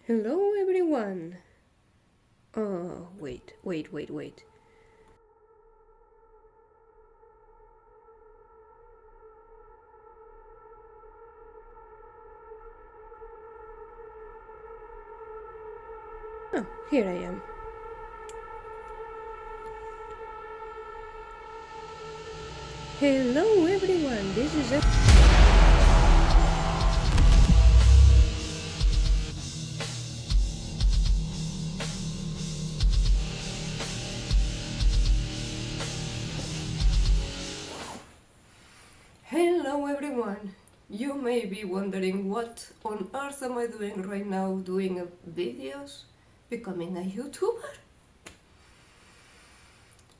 Hello everyone! Oh, wait. Oh, here I am. Hello everyone, this is Hello everyone! You may be wondering what on earth am I doing right now doing videos? Becoming a YouTuber?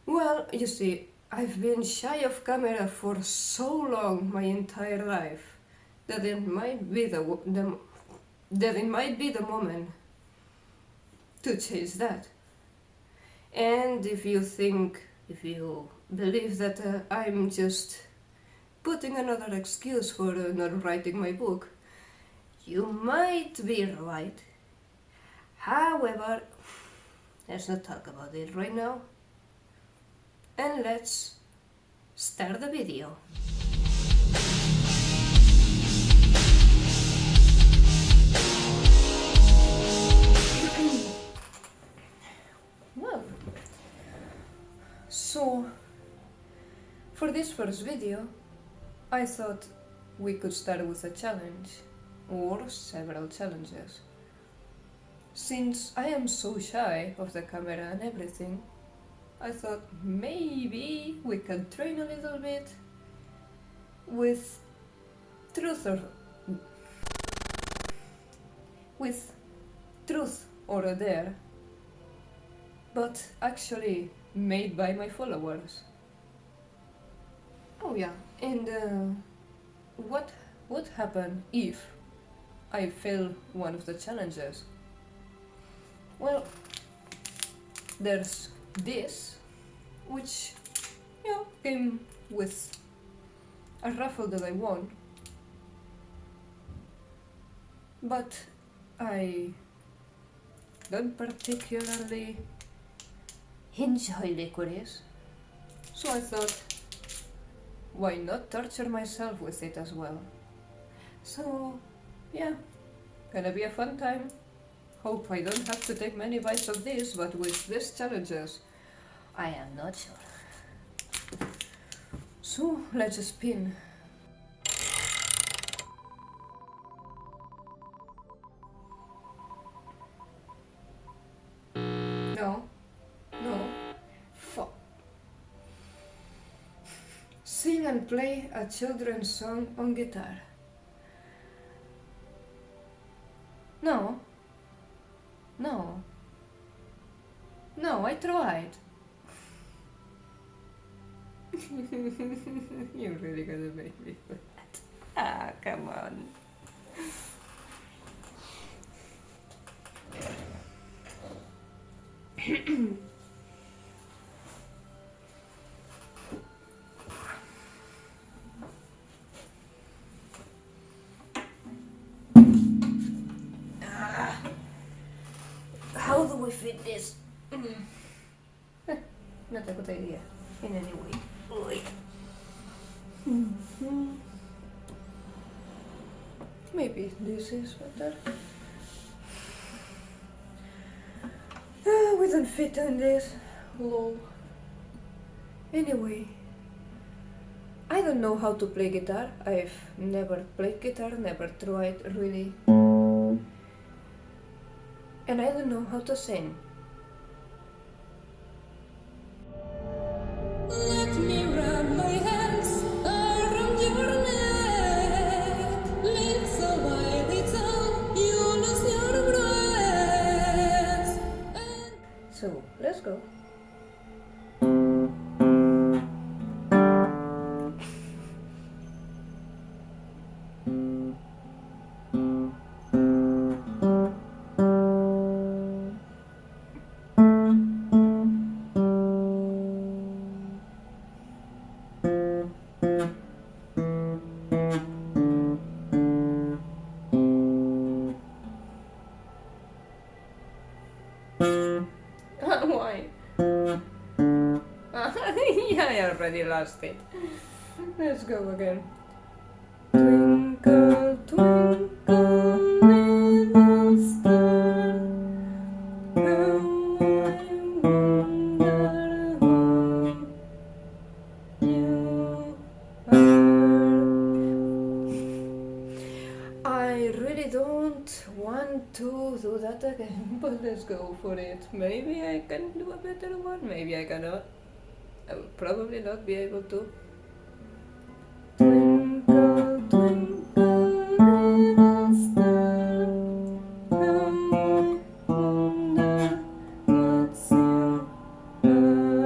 Well, you see, I've been shy of camera for so long my entire life that it might be the moment to change that. And if you believe that I'm just putting another excuse for not writing my book, you might be right. However, let's not talk about it right now. And let's start the video. Well, so for this first video, I thought we could start with a challenge, or several challenges. Since I am so shy of the camera and everything, I thought maybe we can train a little bit with truth or with truth or dare, but actually made by my followers. Oh yeah, and what would happen if I fail one of the challenges? Well, there's this, which came with a raffle that I won, but I don't particularly enjoy licorice, so I thought, why not torture myself with it as well? So, yeah, gonna be a fun time. Hope I don't have to take many bites of this, but with these challenges, I am not sure. So, let's spin. No. Fuck. Sing and play a children's song on guitar. No, I tried. You're really gonna make me that. Ah, come on. How do we fit this? Not a good idea in any way. Maybe this is better. We don't fit on this. Lol. Anyway, I don't know how to play guitar. I've never played guitar, never tried really. And I don't know how to sing. Let me wrap my hands around your neck. Little by little, you lose your breath. So, let's go. already lost it. Let's go again. Twinkle, twinkle, little star, how I wonder who you are. I really don't want to do that again, but let's go for it. Maybe I can do a better one, maybe I cannot. I will probably not be able to. Twinkle, twinkle, little star, how I wonder what you are.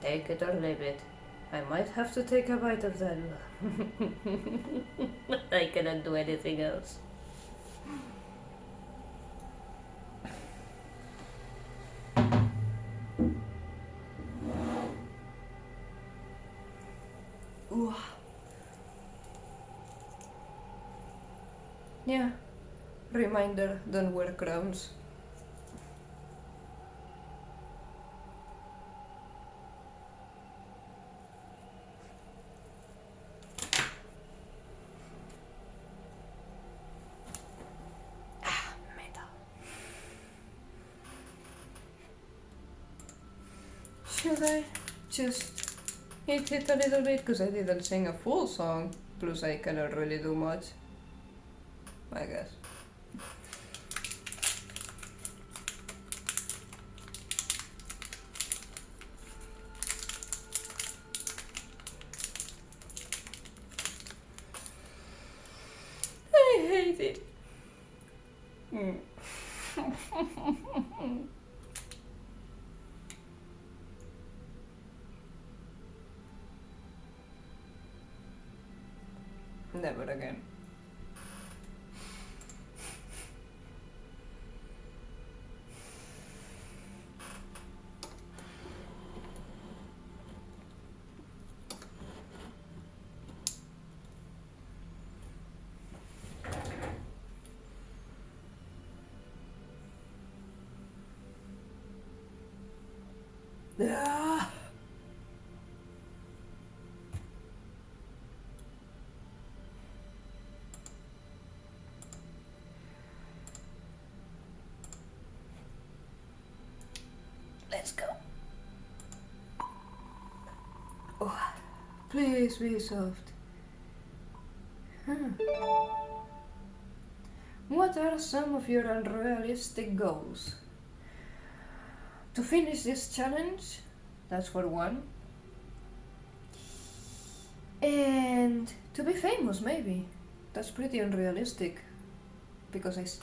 Take it or leave it. I might have to take a bite of that. I cannot do anything else. Ooh. Yeah. Reminder, don't wear crowns. Should I just hit it a little bit? Because I didn't sing a full song. Plus I cannot really do much. I guess. I hate it. Never again. Ah. Let's go. Oh, please be soft. What are some of your unrealistic goals? To finish this challenge, that's for one. And to be famous, maybe. That's pretty unrealistic. Because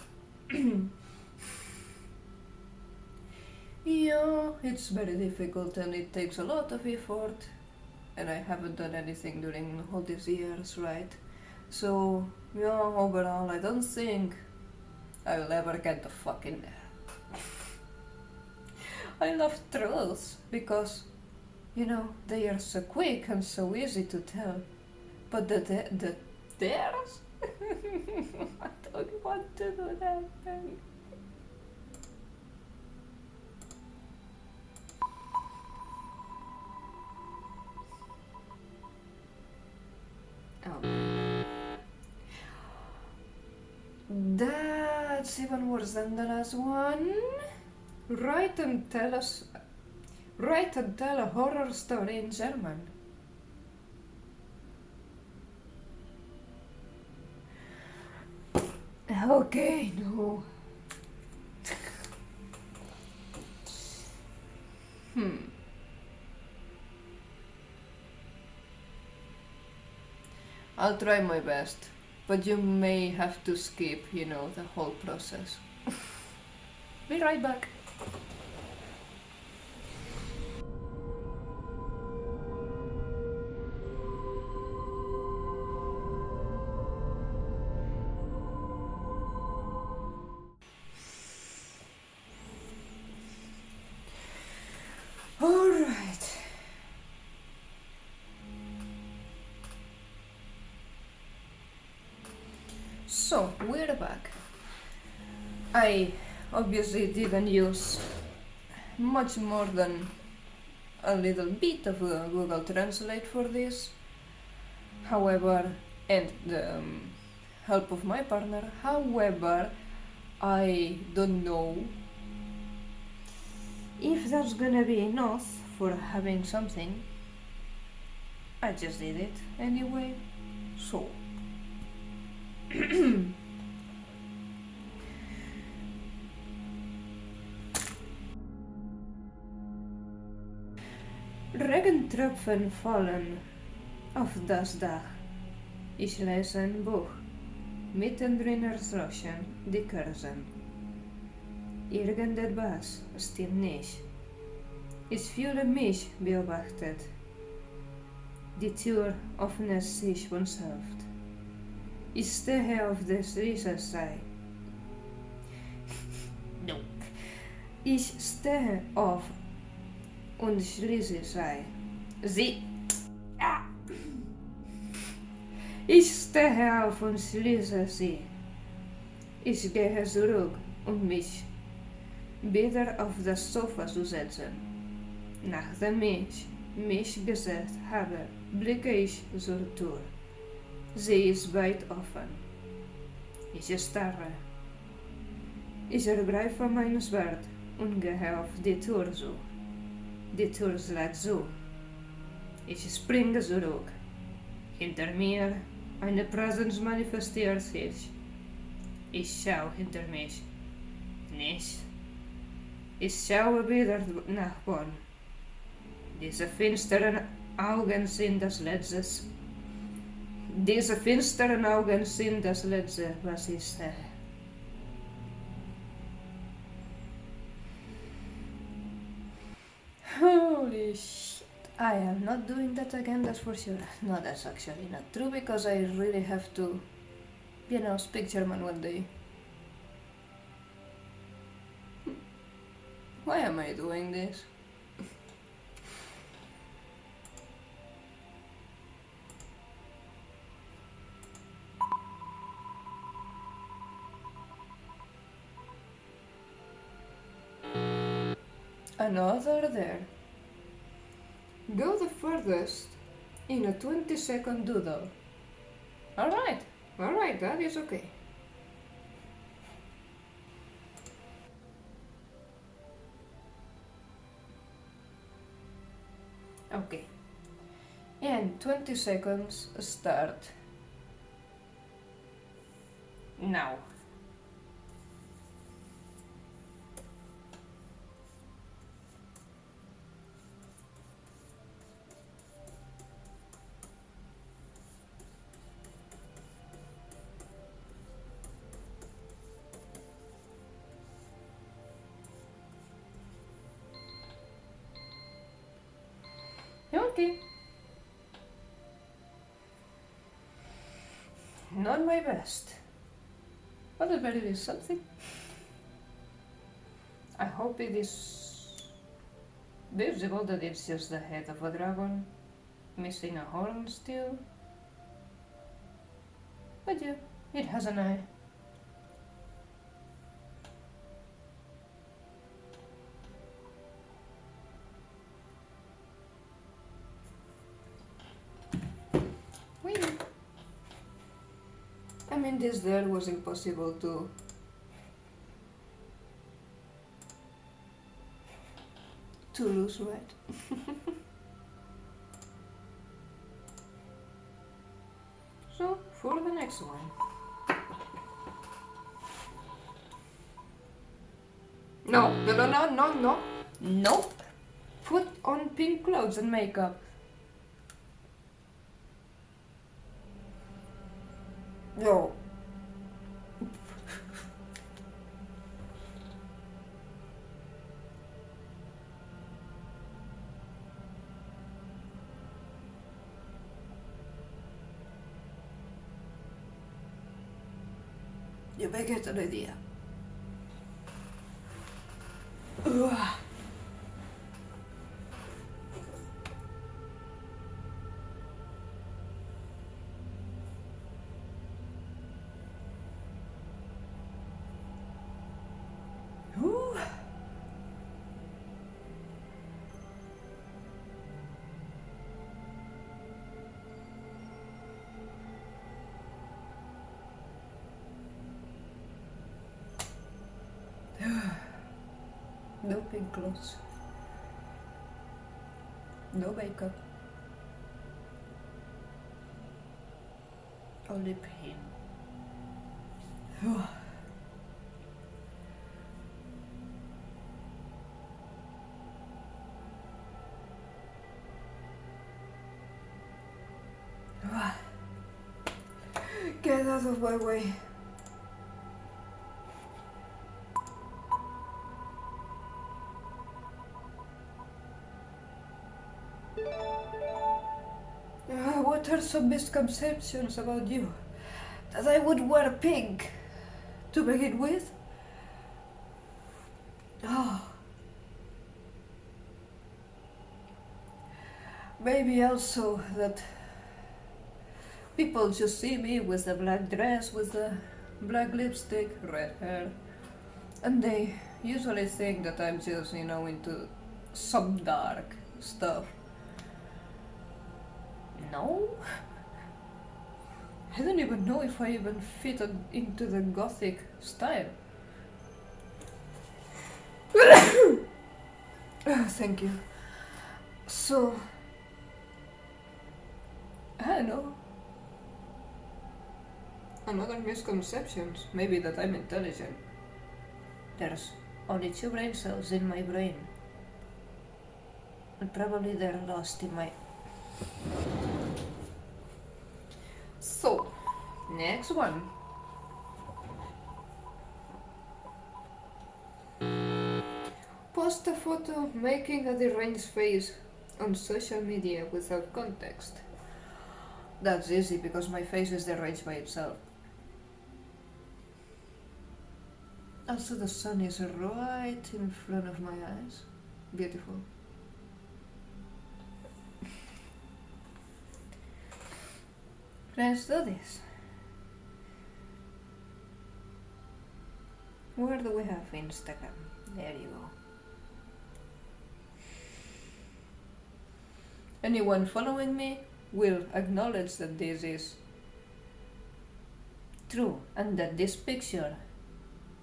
yeah, it's very difficult and it takes a lot of effort. And I haven't done anything during all these years, right? So, yeah, overall, I don't think I will ever get the fucking there. I love trolls because, you know, they are so quick and so easy to tell. But the theirs? I don't want to do that thing. That's even worse than the last one. Write and tell a horror story in German. Okay, no. I'll try my best, but you may have to skip, you know, the whole process. Be right back. All right. So, we're back. I obviously didn't use much more than a little bit of Google Translate for this. However, and the help of my partner. However, I don't know if that's gonna be enough for having something. I just did it anyway. So Regentropfen fallen auf das Dach. Ich lese ein Buch. Mittendrin erloschen die Kerzen. Irgendetwas stimmt nicht. Ich fühle mich beobachtet. Die Tür öffnet sich von selbst. Ich stehe auf der Riesenseite. No. Ich stehe auf und schließe sie. Ich stehe auf und schließe sie. Ich gehe zurück, um mich wieder auf das Sofa zu setzen. Nachdem ich mich gesetzt habe, blicke ich zur Tür. Sie ist weit offen. Ich starre. Ich ergreife mein Schwert und gehe auf die Tür zu. Die Tür schlägt zu. Ich springe zurück. Hinter mir eine Präsenz manifestiert sich. Ich schaue hinter mich. Nichts. Ich schaue wieder nach vorn. Diese finsteren Augen sind das Letzte. Diese finsteren Augen sind das Letzte, was ich sehe. Holy shit. I am not doing that again, that's for sure. No, that's actually not true, because I really have to, speak German one day. Why am I doing this? Another there. Go the furthest in a 20-second doodle. Alright, that is okay. Okay. And 20 seconds start now. Okay. Not my best, but I bet it is something. I hope it is visible that it's just the head of a dragon, missing a horn still. But yeah, it has an eye. I mean, this there was impossible to lose, right? So, for the next one. No. Nope. Put on pink clothes and makeup. No. You may get an idea. Ugh. sleeping clothes. No makeup. Only pain. Get out of my way. What are some misconceptions about you? That I would wear pink to begin with? Oh. Maybe also that people just see me with a black dress, with a black lipstick, red hair, and they usually think that I'm just, into some dark stuff. No? I don't even know if I even fit into the gothic style. Thank you. So, I don't know. Another misconception, maybe that I'm intelligent. There's only 2 brain cells in my brain. And probably they're lost in my... So, next one. Post a photo making a deranged face on social media without context. That's easy because my face is deranged by itself. Also, the sun is right in front of my eyes. Beautiful. Let's do this. Where do we have Instagram? There you go. Anyone following me will acknowledge that this is true and that this picture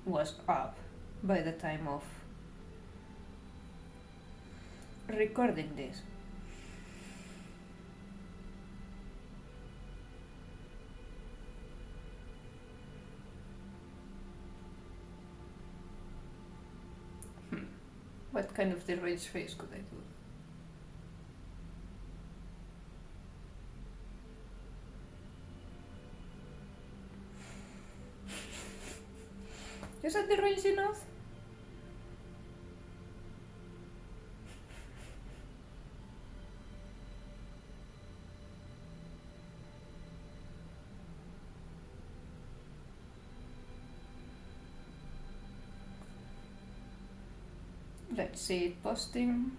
was up by the time of recording this. What kind of deranged face could I do? Is that deranged enough? Let's see it posting.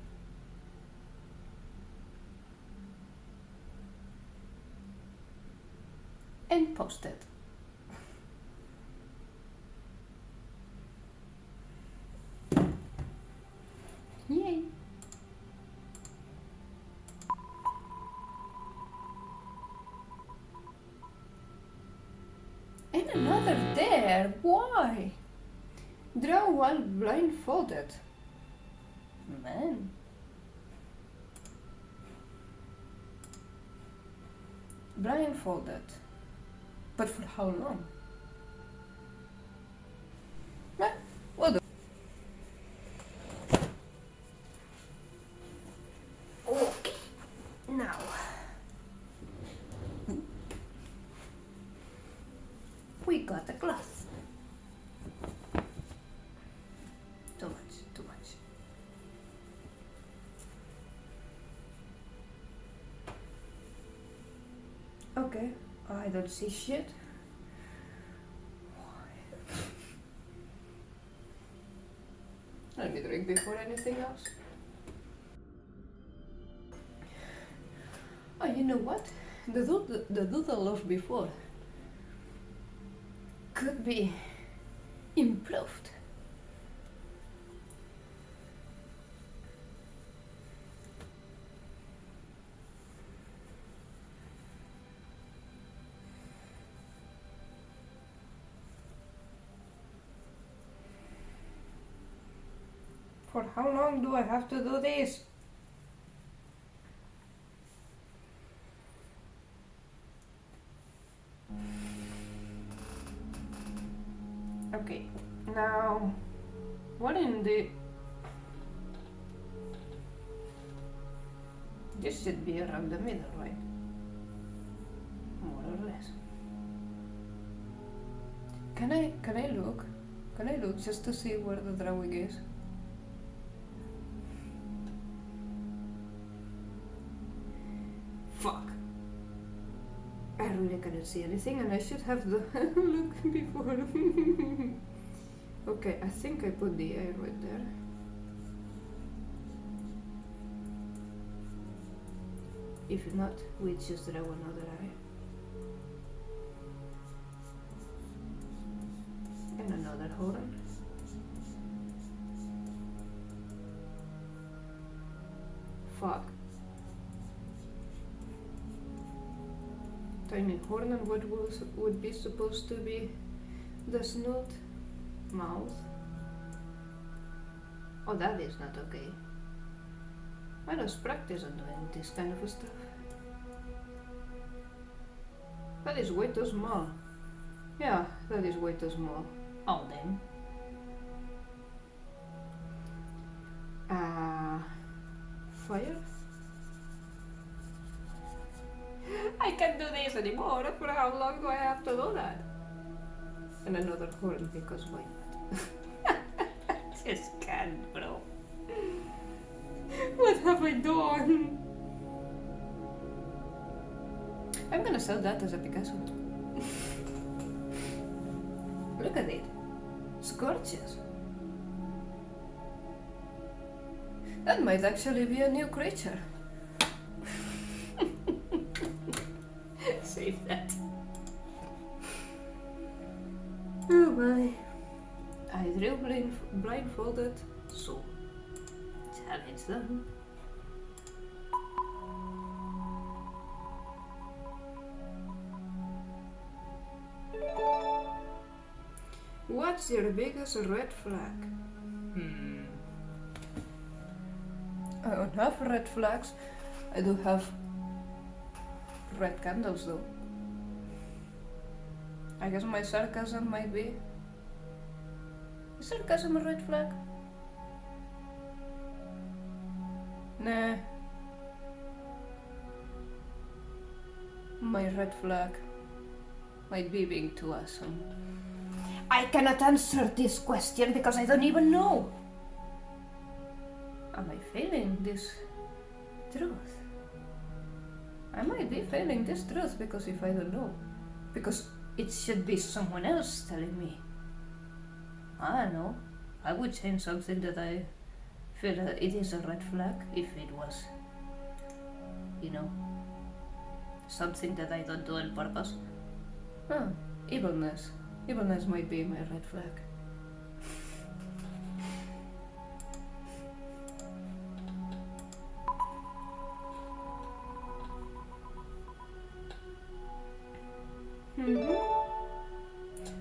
And posted. Yay! And another there. Why? Draw while blindfolded. Man. Blindfolded. But for how long? Well, okay. Now. We got a cloth. Too much, too much. Okay, I don't see shit. Let me drink before anything else. Oh, you know what? The doodle of before could be improved. For how long do I have to do this? Okay, now what in the... This should be around the middle, right? More or less. Can I look? Can I look just to see where the drawing is? Fuck. I really cannot see anything and I should have the look before. Okay, I think I put the eye right there. If not, we just draw another eye. And another horn. Fuck. Tiny horn and what would be supposed to be the snout, mouth. Oh, that is not okay. I lost practice on doing this kind of stuff. That is way too small. Yeah, that is way too small. Oh, then. Fire? I can't do this anymore. For how long do I have to do that? And another horn, because why not? Just can't, bro. What have I done? I'm gonna sell that as a Picasso. Look at it. It's gorgeous. That might actually be a new creature. Save that. Oh my. I drew blindfolded, so challenge done. What's your biggest red flag? I don't have red flags. I do have red candles though. I guess my sarcasm might be. Is sarcasm a red flag? Nah. My red flag might be being too awesome. I cannot answer this question because I don't even know. Am I failing this truth? I might be failing this truth because if I don't know. Because it should be someone else telling me. I don't know. I would change something that I feel that it is a red flag if it was, you know, something that I don't do on purpose. Huh, evilness. Evilness might be my red flag.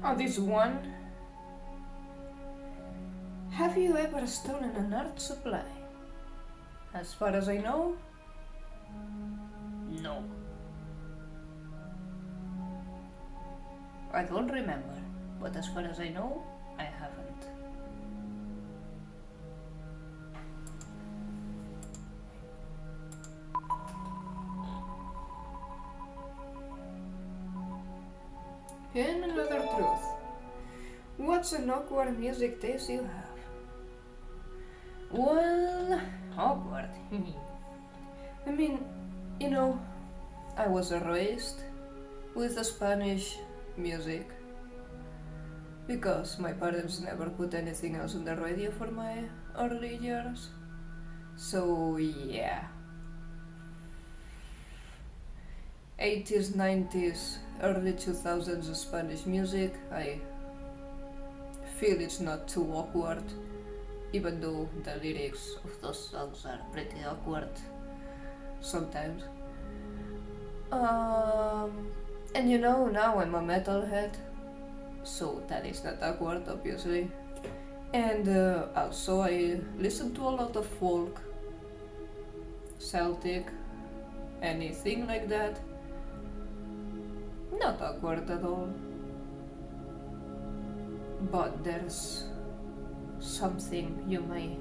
Oh, this one. Have you ever stolen an art supply? As far as I know, no. I don't remember, but as far as I know, I haven't. And another truth. What's an awkward music taste you have? Well, awkward. I mean, you know, I was raised with the Spanish music because my parents never put anything else on the radio for my early years. So yeah. 80s, 90s, early 2000s Spanish music, I feel it's not too awkward, even though the lyrics of those songs are pretty awkward sometimes. And you know, now I'm a metalhead, so that is not awkward, obviously. And also I listen to a lot of folk, Celtic, anything like that. Not awkward at all. But there's something you may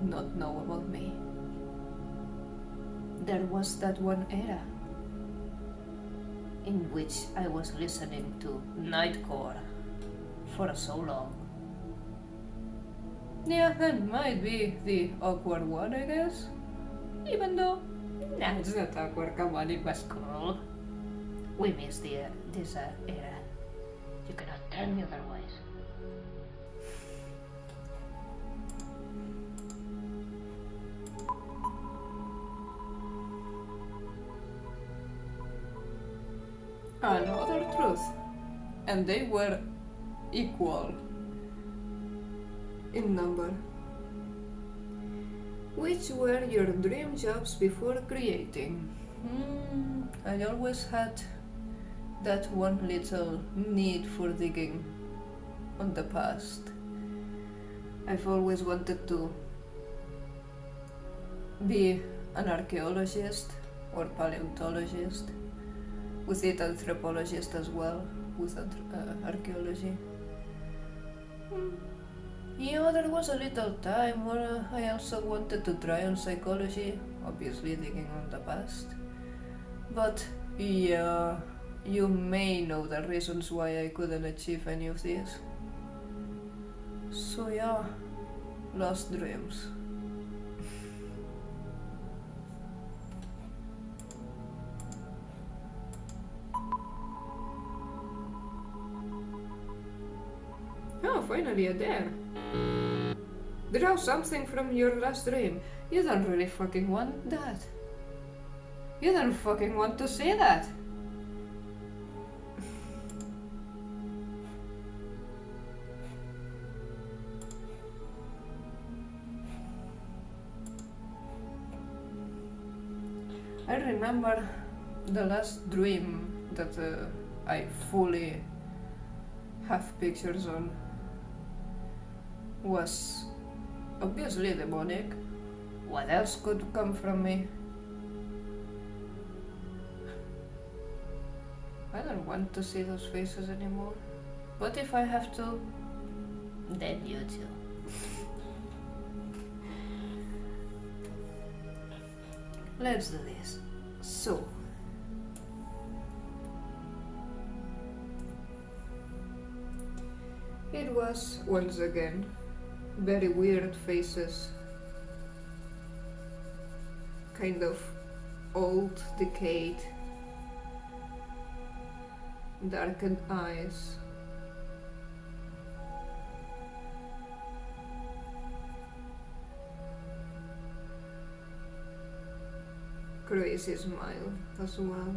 not know about me. There was that one era in which I was listening to nightcore for so long. Yeah, that might be the awkward one, I guess. Even though, nah, it's not awkward, come on, it was cool. We missed this era. You cannot tell me otherwise. Another truth. And they were equal in number. Which were your dream jobs before creating? I always had that one little need for digging on the past. I've always wanted to be an archaeologist or paleontologist, with it anthropologist as well, with archaeology. Yeah, there was a little time where I also wanted to try on psychology, obviously digging on the past. But yeah, you may know the reasons why I couldn't achieve any of these. So yeah, lost dreams. Oh, finally you're there. Draw something from your last dream. You don't really fucking want that. You don't fucking want to see that. I remember the last dream that I fully have pictures on was obviously demonic. What else could come from me? I don't want to see those faces anymore. But if I have to, then you too. Let's do this. So, it was, once again, very weird faces. Kind of old, decayed, darkened eyes. Crazy smile as well.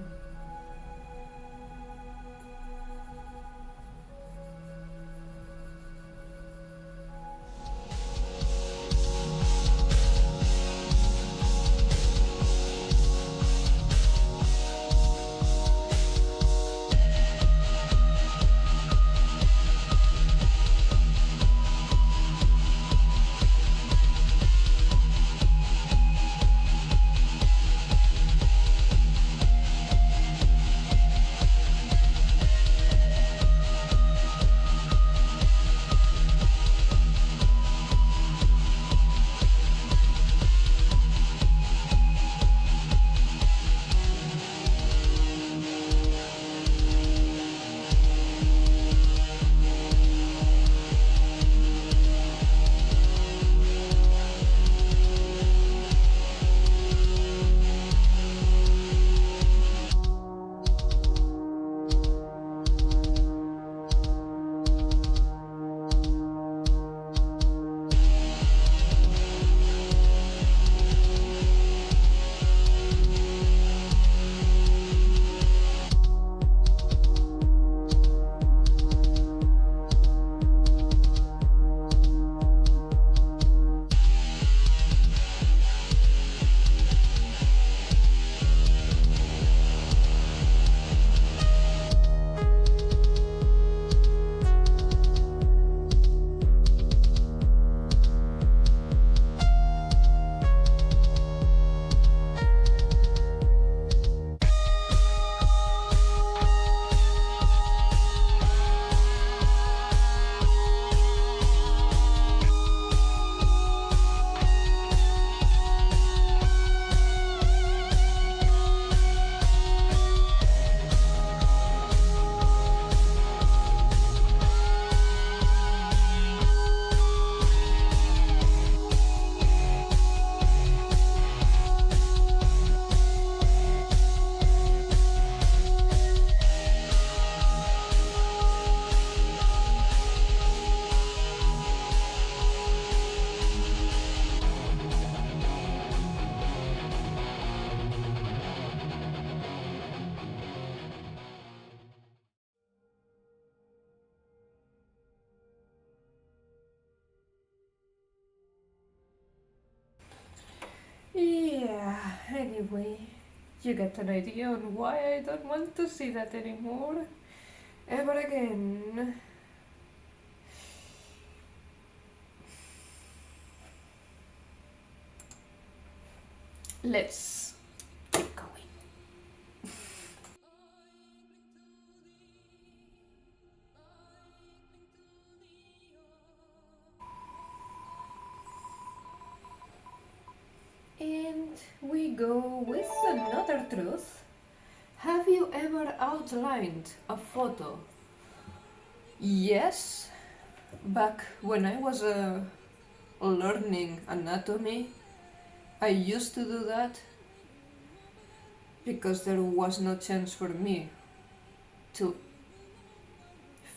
Yeah, anyway, you get an idea on why I don't want to see that anymore. Ever again. Let's keep going. And we go with another truth. Have you ever outlined a photo? Yes, back when I was learning anatomy, I used to do that because there was no chance for me to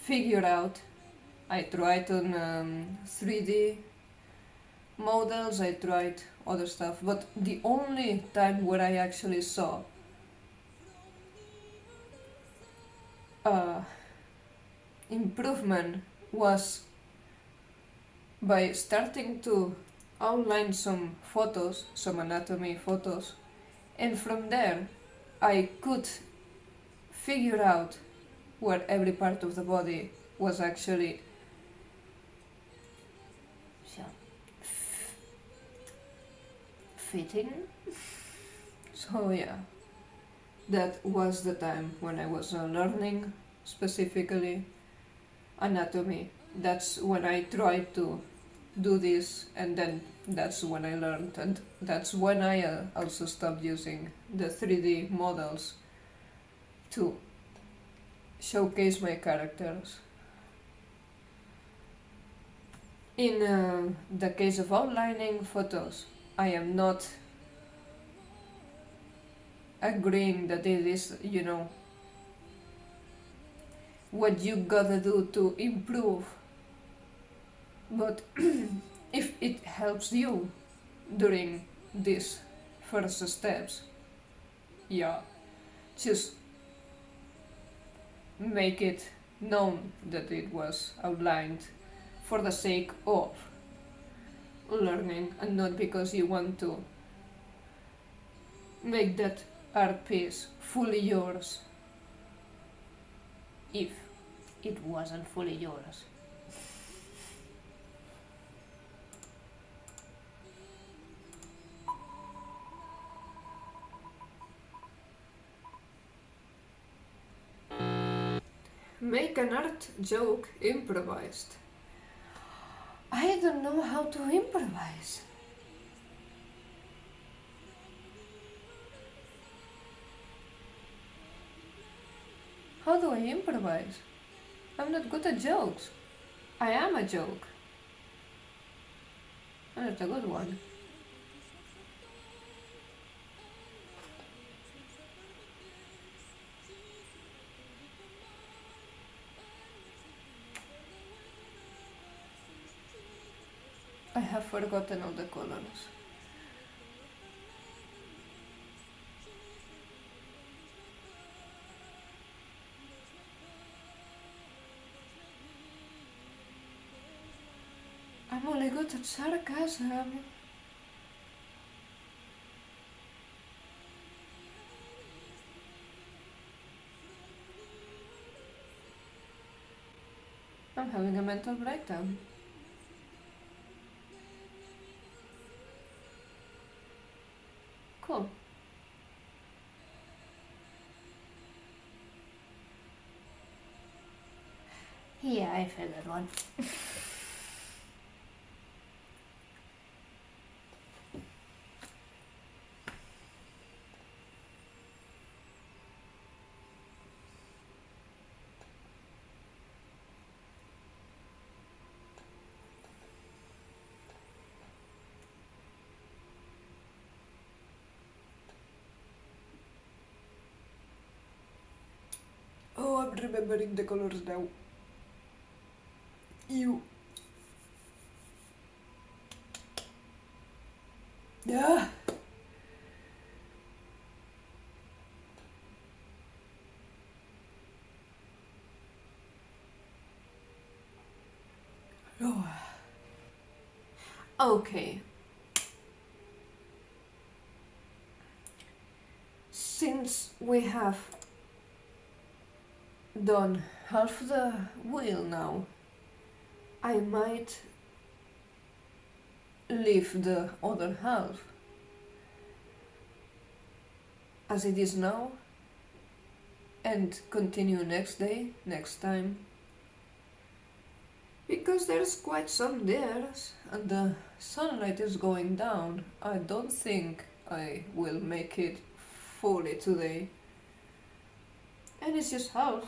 figure out. I tried on 3D models, I tried other stuff, but the only time where I actually saw uh, improvement was by starting to outline some photos, some anatomy photos, and from there I could figure out where every part of the body was actually fitting. So yeah, that was the time when I was learning specifically anatomy. That's when I tried to do this, and then that's when I learned, and that's when I also stopped using the 3D models to showcase my characters. In the case of outlining photos, I am not agreeing that it is, what you gotta do to improve. But if it helps you during these first steps, yeah, just make it known that it was outlined for the sake of learning and not because you want to make that art piece fully yours if it wasn't fully yours. Make an art joke improvised. I don't know how to improvise. How do I improvise? I'm not good at jokes. I am a joke. And it's a good one. I have forgotten all the colors. I'm only good at sarcasm. I'm having a mental breakdown. Cool. Yeah, I feel that one. Oh, I'm remembering the colors now. Ew. Yeah. Oh. Okay. since we have done half the wheel now, I might leave the other half as it is now and continue next day, next time, because there's quite some there and the sunlight is going down. I don't think I will make it fully today, and it's just half.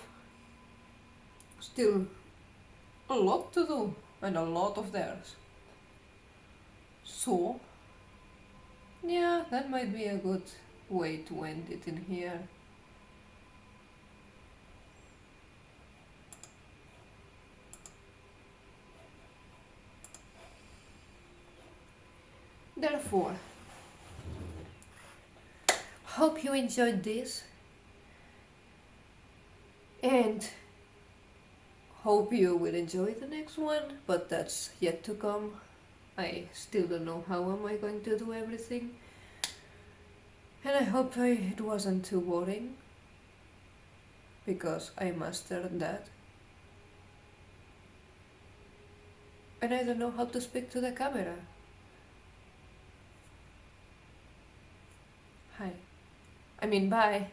Still a lot to do and a lot of theirs. So yeah, that might be a good way to end it in here. Therefore, hope you enjoyed this and hope you will enjoy the next one, but that's yet to come. I still don't know how am I going to do everything, and I hope it wasn't too boring, because I mastered that. And I don't know how to speak to the camera. Hi. I mean, bye.